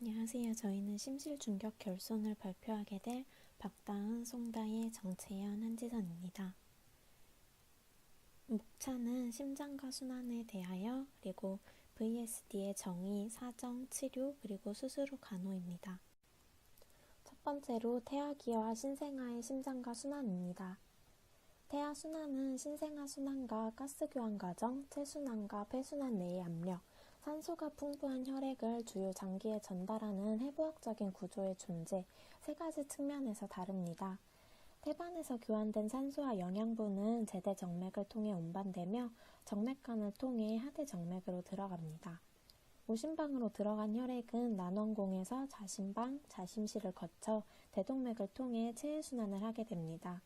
안녕하세요. 저희는 심실중격 결손을 발표하게 될 박다은, 송다혜, 정채연, 한지선입니다. 목차는 심장과 순환에 대하여, 그리고 VSD의 정의, 사정, 치료, 그리고 수술 후 간호입니다. 첫 번째로 태아기와 신생아의 심장과 순환입니다. 태아 순환은 신생아 순환과 가스 교환 과정, 체순환과 폐순환 내의 압력, 산소가 풍부한 혈액을 주요 장기에 전달하는 해부학적인 구조의 존재, 세 가지 측면에서 다릅니다. 태반에서 교환된 산소와 영양분은 제대정맥을 통해 운반되며 정맥관을 통해 하대정맥으로 들어갑니다. 오심방으로 들어간 혈액은 난원공에서 자심방, 자심실을 거쳐 대동맥을 통해 체해순환을 하게 됩니다.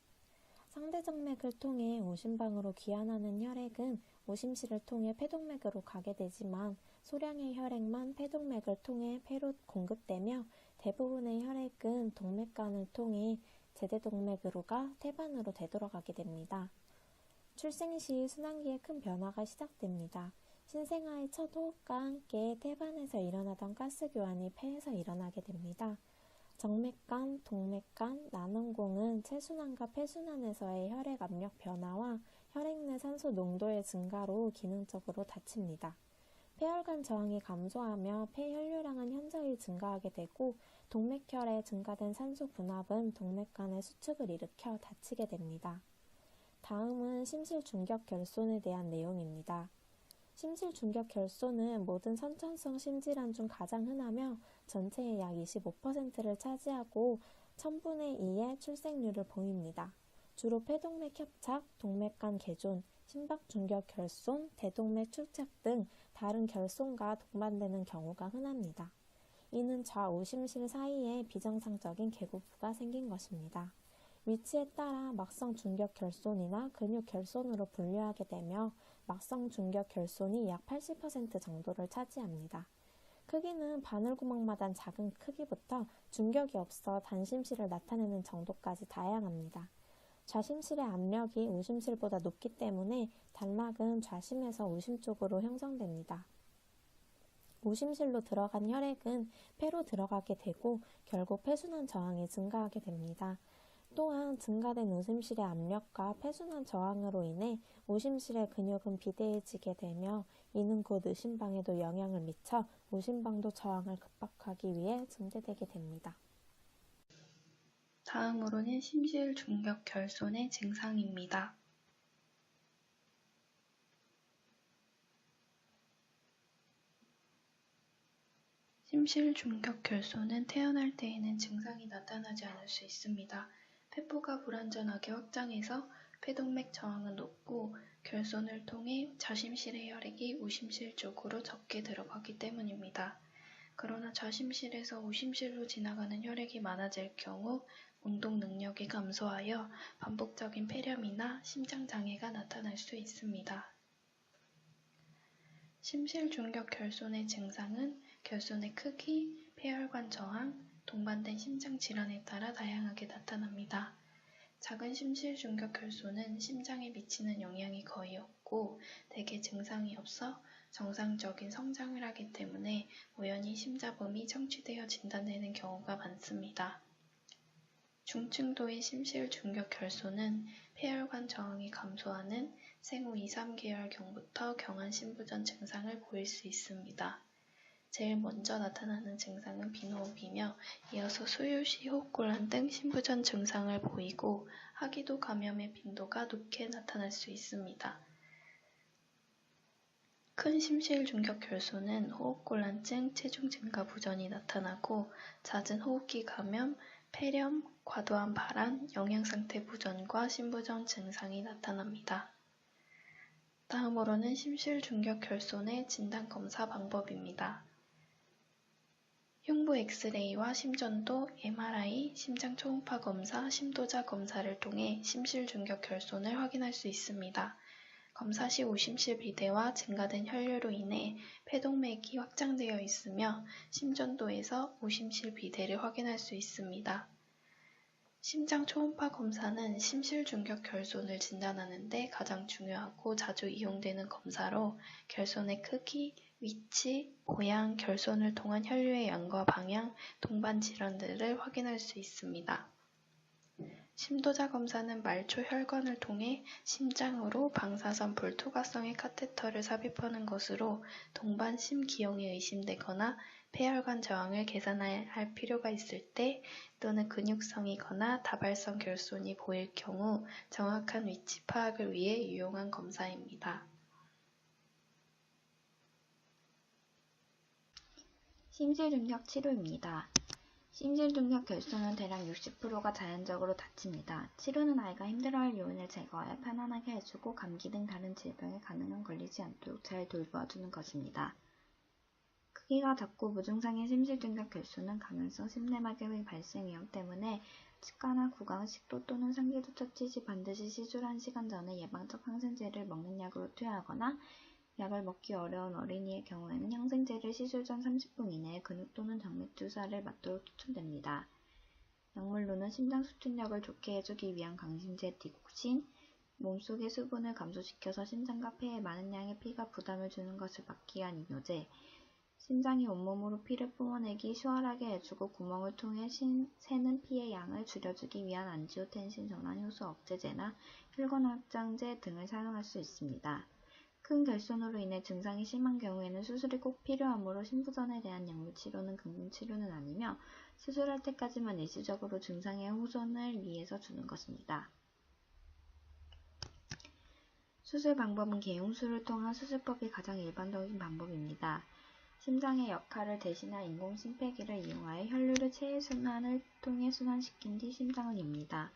상대정맥을 통해 오심방으로 귀환하는 혈액은 오심실을 통해 폐동맥으로 가게 되지만 소량의 혈액만 폐동맥을 통해 폐로 공급되며 대부분의 혈액은 동맥관을 통해 제대동맥으로가 태반으로 되돌아가게 됩니다. 출생 시 순환기에 큰 변화가 시작됩니다. 신생아의 첫 호흡과 함께 태반에서 일어나던 가스 교환이 폐에서 일어나게 됩니다. 정맥관, 동맥관, 난원공은 체순환과 폐순환에서의 혈액 압력 변화와 혈액 내 산소 농도의 증가로 기능적으로 닫힙니다. 폐혈관 저항이 감소하며 폐혈류량은 현저히 증가하게 되고 동맥혈에 증가된 산소 분압은 동맥관의 수축을 일으켜 닫히게 됩니다. 다음은 심실중격 결손에 대한 내용입니다. 심실중격 결손은 모든 선천성 심질환 중 가장 흔하며 전체의 약 25%를 차지하고 1000분의 2의 출생률을 보입니다. 주로 폐동맥 협착, 동맥관 개존, 심박중격 결손, 대동맥 출착 등 다른 결손과 동반되는 경우가 흔합니다. 이는 좌오심실 사이에 비정상적인 계곡부가 생긴 것입니다. 위치에 따라 막성 중격 결손이나 근육 결손으로 분류하게 되며 막성 중격 결손이 약 80% 정도를 차지합니다. 크기는 바늘구멍마다 작은 크기부터 중격이 없어 단심실을 나타내는 정도까지 다양합니다. 좌심실의 압력이 우심실보다 높기 때문에 단락은 좌심에서 우심 쪽으로 형성됩니다. 우심실로 들어간 혈액은 폐로 들어가게 되고 결국 폐순환 저항이 증가하게 됩니다. 또한 증가된 우심실의 압력과 폐순환 저항으로 인해 우심실의 근육은 비대해지게 되며 이는 곧 의심방에도 영향을 미쳐 우심방도 저항을 극복하기 위해 증대되게 됩니다. 다음으로는 심실중격 결손의 증상입니다. 심실중격 결손은 태어날 때에는 증상이 나타나지 않을 수 있습니다. 폐포가 불완전하게 확장해서 폐동맥 저항은 높고 결손을 통해 좌심실의 혈액이 우심실 쪽으로 적게 들어가기 때문입니다. 그러나 좌심실에서 우심실로 지나가는 혈액이 많아질 경우 운동 능력이 감소하여 반복적인 폐렴이나 심장장애가 나타날 수 있습니다. 심실중격 결손의 증상은 결손의 크기, 폐혈관 저항, 동반된 심장질환에 따라 다양하게 나타납니다. 작은 심실중격 결손은 심장에 미치는 영향이 거의 없고 대개 증상이 없어 정상적인 성장을 하기 때문에 우연히 심자범이 청취되어 진단되는 경우가 많습니다. 중증도의 심실중격 결손은 폐혈관 저항이 감소하는 생후 2~3개월경부터 경한 심부전 증상을 보일 수 있습니다. 제일 먼저 나타나는 증상은 빈호흡이며 이어서 수유시 호흡곤란 등 심부전 증상을 보이고 하기도 감염의 빈도가 높게 나타날 수 있습니다. 큰 심실중격 결손은 호흡곤란증, 체중 증가 부전이 나타나고 잦은 호흡기 감염, 폐렴, 과도한 발한, 영양상태 부전과 심부전 증상이 나타납니다. 다음으로는 심실중격 결손의 진단검사 방법입니다. 흉부 엑스레이와 심전도, MRI, 심장 초음파 검사, 심도자 검사를 통해 심실중격 결손을 확인할 수 있습니다. 검사 시 우심실 비대와 증가된 혈류로 인해 폐동맥이 확장되어 있으며 심전도에서 우심실 비대를 확인할 수 있습니다. 심장 초음파 검사는 심실중격 결손을 진단하는 데 가장 중요하고 자주 이용되는 검사로 결손의 크기, 위치, 모양, 결손을 통한 혈류의 양과 방향, 동반 질환들을 확인할 수 있습니다. 심도자 검사는 말초 혈관을 통해 심장으로 방사선 불투과성의 카테터를 삽입하는 것으로 동반 심기형이 의심되거나 폐혈관 저항을 계산할 필요가 있을 때 또는 근육성이거나 다발성 결손이 보일 경우 정확한 위치 파악을 위해 유용한 검사입니다. 심실중격 치료입니다. 심실중격 결손은 대략 60%가 자연적으로 닫힙니다. 치료는 아이가 힘들어할 요인을 제거하여 편안하게 해주고 감기 등 다른 질병에 가능한 걸리지 않도록 잘 돌보아주는 것입니다. 크기가 작고 무증상의 심실중격 결손은 감염성 심내막염의 발생 위험 때문에 치과나 구강, 식도 또는 상기도 처치 시 반드시 시술 1시간 전에 예방적 항생제를 먹는 약으로 투여하거나 약을 먹기 어려운 어린이의 경우에는 항생제를 시술 전 30분 이내에 근육 또는 정맥 주사를 맞도록 추천됩니다. 약물로는 심장 수축력을 좋게 해주기 위한 강심제 디옥신, 몸속의 수분을 감소시켜서 심장과 폐에 많은 양의 피가 부담을 주는 것을 막기 위한 이뇨제, 심장이 온몸으로 피를 뿜어내기 수월하게 해주고 구멍을 통해 새는 피의 양을 줄여주기 위한 안지오텐신 전환 효소 억제제나 혈관 확장제 등을 사용할 수 있습니다. 큰 결손으로 인해 증상이 심한 경우에는 수술이 꼭 필요하므로 심부전에 대한 약물 치료는 근본치료는 아니며 수술할 때까지만 일시적으로 증상의 호전을 위해서 주는 것입니다. 수술 방법은 개용술을 통한 수술법이 가장 일반적인 방법입니다. 심장의 역할을 대신할 인공심폐기를 이용하여 혈류를 체외순환을 통해 순환시킨 뒤 심장을 엽니다.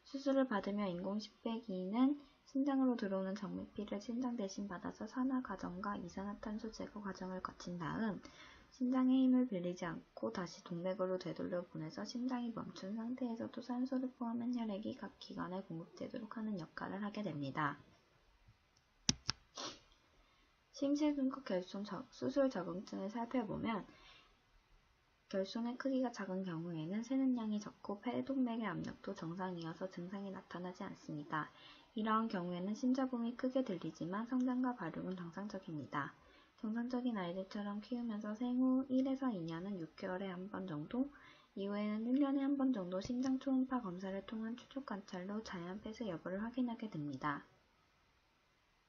수술을 받으며 인공심폐기는 심장으로 들어오는 정맥피를 심장 대신 받아서 산화 과정과 이산화탄소 제거 과정을 거친 다음 심장의 힘을 빌리지 않고 다시 동맥으로 되돌려 보내서 심장이 멈춘 상태에서도 산소를 포함한 혈액이 각 기관에 공급되도록 하는 역할을 하게 됩니다. 심실중격 결손 수술 적응증을 살펴보면 결손의 크기가 작은 경우에는 새는 양이 적고 폐동맥의 압력도 정상이어서 증상이 나타나지 않습니다. 이러한 경우에는 심자봉이 크게 들리지만 성장과 발육은 정상적입니다. 정상적인 아이들처럼 키우면서 생후 1에서 2년은 6개월에 한 번 정도, 이후에는 1년에 한 번 정도 심장 초음파 검사를 통한 추적 관찰로 자연 폐쇄 여부를 확인하게 됩니다.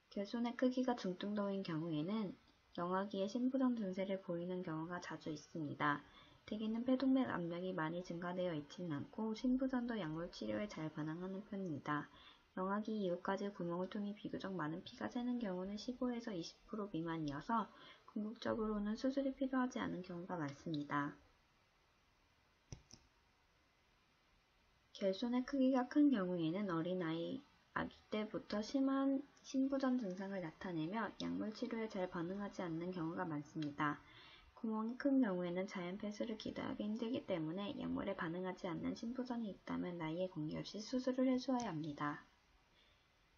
결손의 크기가 중등도인 경우에는 영아기에 심부전 증세를 보이는 경우가 자주 있습니다. 대개는 폐동맥 압력이 많이 증가되어 있지는 않고 심부전도 약물 치료에 잘 반응하는 편입니다. 영아기 이후까지 구멍을 통해 비교적 많은 피가 새는 경우는 15에서 20% 미만이어서 궁극적으로는 수술이 필요하지 않은 경우가 많습니다. 결손의 크기가 큰 경우에는 어린아기 때부터 심한 심부전 증상을 나타내며 약물 치료에 잘 반응하지 않는 경우가 많습니다. 구멍이 큰 경우에는 자연 폐쇄를 기대하기 힘들기 때문에 약물에 반응하지 않는 심부전이 있다면 나이에 관계없이 수술을 해주어야 합니다.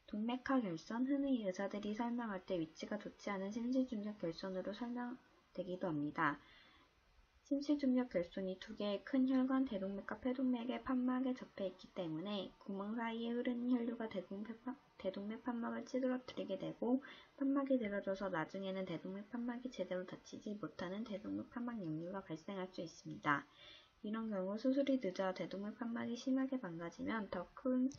동맥하 결손, 흔히 의사들이 설명할 때 위치가 좋지 않은 심실중격 결손으로 설명되기도 합니다. 심실중격 결손이 두 개의 큰 혈관 대동맥과 폐동맥의 판막에 접해 있기 때문에 구멍 사이에 흐르는 혈류가 대동맥 판막을 찌그러뜨리게 되고 판막이 늘어져서 나중에는 대동맥 판막이 제대로 닫히지 못하는 대동맥 판막 역류가 발생할 수 있습니다. 이런 경우 수술이 늦어 대동맥 판막이 심하게 망가지면 더 큰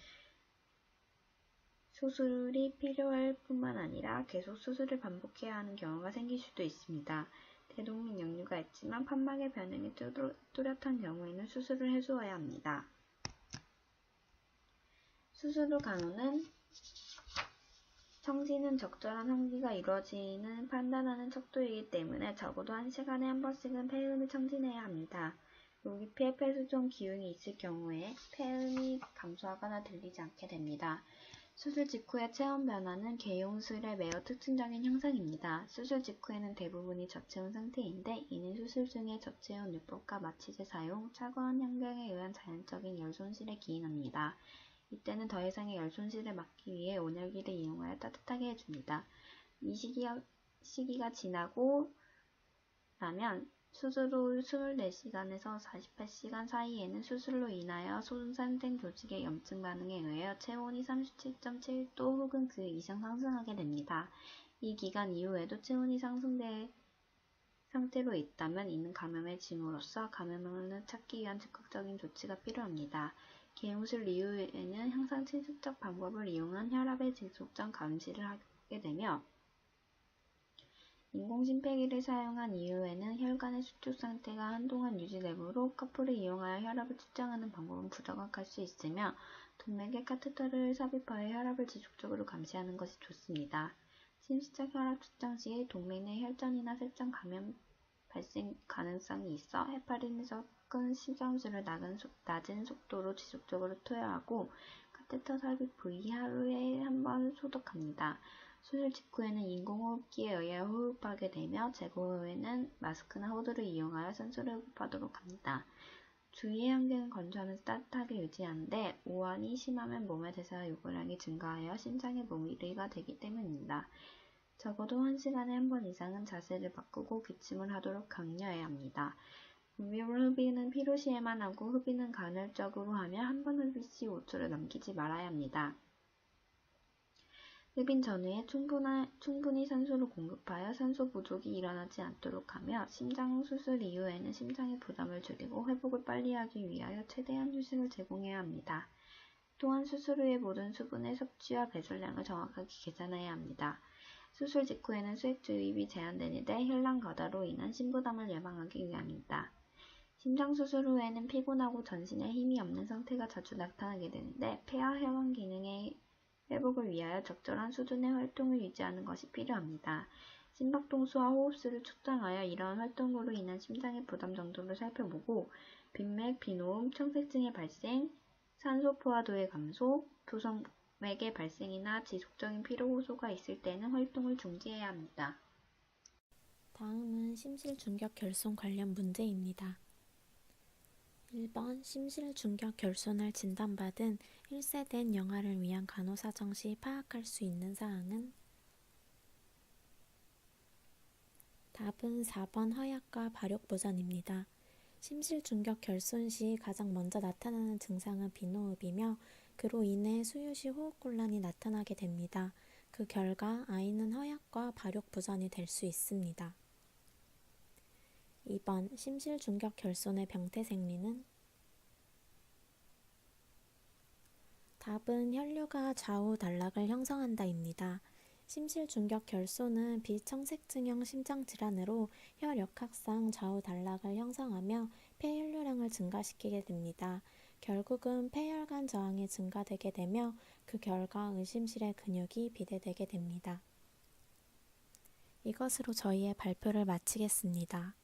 수술이 필요할 뿐만 아니라 계속 수술을 반복해야 하는 경우가 생길 수도 있습니다. 대동맥 역류가 있지만 판막의 변형이 뚜렷한 경우에는 수술을 해주어야 합니다. 수술 후 간호는 청진은 적절한 환기가 이루어지는 판단하는 척도이기 때문에 적어도 1시간에 한 번씩은 폐음을 청진해야 합니다. 로기피에 폐수종 기흉이 있을 경우에 폐음이 감소하거나 들리지 않게 됩니다. 수술 직후의 체온 변화는 개용술의 매우 특징적인 현상입니다. 수술 직후에는 대부분이 저체온 상태인데 이는 수술 중에 저체온 요법과 마취제 사용, 차가운 환경에 의한 자연적인 열 손실에 기인합니다. 이때는 더 이상의 열 손실을 막기 위해 온열기를 이용하여 따뜻하게 해줍니다. 이 시기가 지나고 나면 수술 후 24시간에서 48시간 사이에는 수술로 인하여 손상된 조직의 염증 반응에 의하여 체온이 37.7도 혹은 그 이상 상승하게 됩니다. 이 기간 이후에도 체온이 상승돼 상태로 있다면 이는 감염의 징후로서 감염원을 찾기 위한 적극적인 조치가 필요합니다. 개무술 이후에는 향상 친숙적 방법을 이용한 혈압의 지속적 감시를 하게 되며 인공심폐기를 사용한 이후에는 혈관의 수축 상태가 한동안 유지되므로 커플을 이용하여 혈압을 측정하는 방법은 부정확할 수 있으며 동맥에 카테터를 삽입하여 혈압을 지속적으로 감시하는 것이 좋습니다. 심시적 혈압 측정 시 동맥 내 혈전이나 sep전 감염 발생 가능성이 있어 해파린을 섞은 심장수를 낮은 속도로 지속적으로 투여하고 카테터 삽입 부위 하루에 한 번 소독합니다. 수술 직후에는 인공호흡기에 의해 호흡하게 되며 제거 후에는 마스크나 호드를 이용하여 산소를 호흡하도록 합니다. 주위의 환경을 건조하면서 따뜻하게 유지하는데 오한이 심하면 몸의 대사 요구량이 증가하여 심장에 무리가 되기 때문입니다. 적어도 1시간에 한 번 이상은 자세를 바꾸고 기침을 하도록 격려해야 합니다. 분비물 흡입은 필요 시에만 하고 흡입은 간헐적으로 하며 한 번 흡입 시 5초를 넘기지 말아야 합니다. 흡입 전후에 충분히 산소를 공급하여 산소 부족이 일어나지 않도록 하며 심장 수술 이후에는 심장의 부담을 줄이고 회복을 빨리 하기 위하여 최대한 휴식을 제공해야 합니다. 또한 수술 후에 모든 수분의 섭취와 배설량을 정확하게 계산해야 합니다. 수술 직후에는 수액 유입이 제한되는데 혈당 과다로 인한 심부담을 예방하기 위함입니다. 심장 수술 후에는 피곤하고 전신에 힘이 없는 상태가 자주 나타나게 되는데 폐와 혈관 기능의 회복을 위하여 적절한 수준의 활동을 유지하는 것이 필요합니다. 심박동수와 호흡수를 측정하여 이러한 활동으로 인한 심장의 부담 정도를 살펴보고 빈맥, 빈호흡, 청색증의 발생, 산소 포화도의 감소, 두성맥의 발생이나 지속적인 피로 호소가 있을 때는 활동을 중지해야 합니다. 다음은 심실중격 결손 관련 문제입니다. 1번 심실중격 결손을 진단받은 1세된 영아를 위한 간호사정 시 파악할 수 있는 사항은? 답은 4번 허약과 발욕부전입니다. 심실중격 결손 시 가장 먼저 나타나는 증상은 빈호흡이며 그로 인해 수유 시 호흡곤란이 나타나게 됩니다. 그 결과 아이는 허약과 발욕부전이 될 수 있습니다. 2번 심실중격 결손의 병태 생리는? 답은 혈류가 좌우 단락을 형성한다입니다. 심실중격 결손은 비청색증형 심장질환으로 혈역학상 좌우 단락을 형성하며 폐혈류량을 증가시키게 됩니다. 결국은 폐혈관 저항이 증가되게 되며 그 결과 의심실의 근육이 비대되게 됩니다. 이것으로 저희의 발표를 마치겠습니다.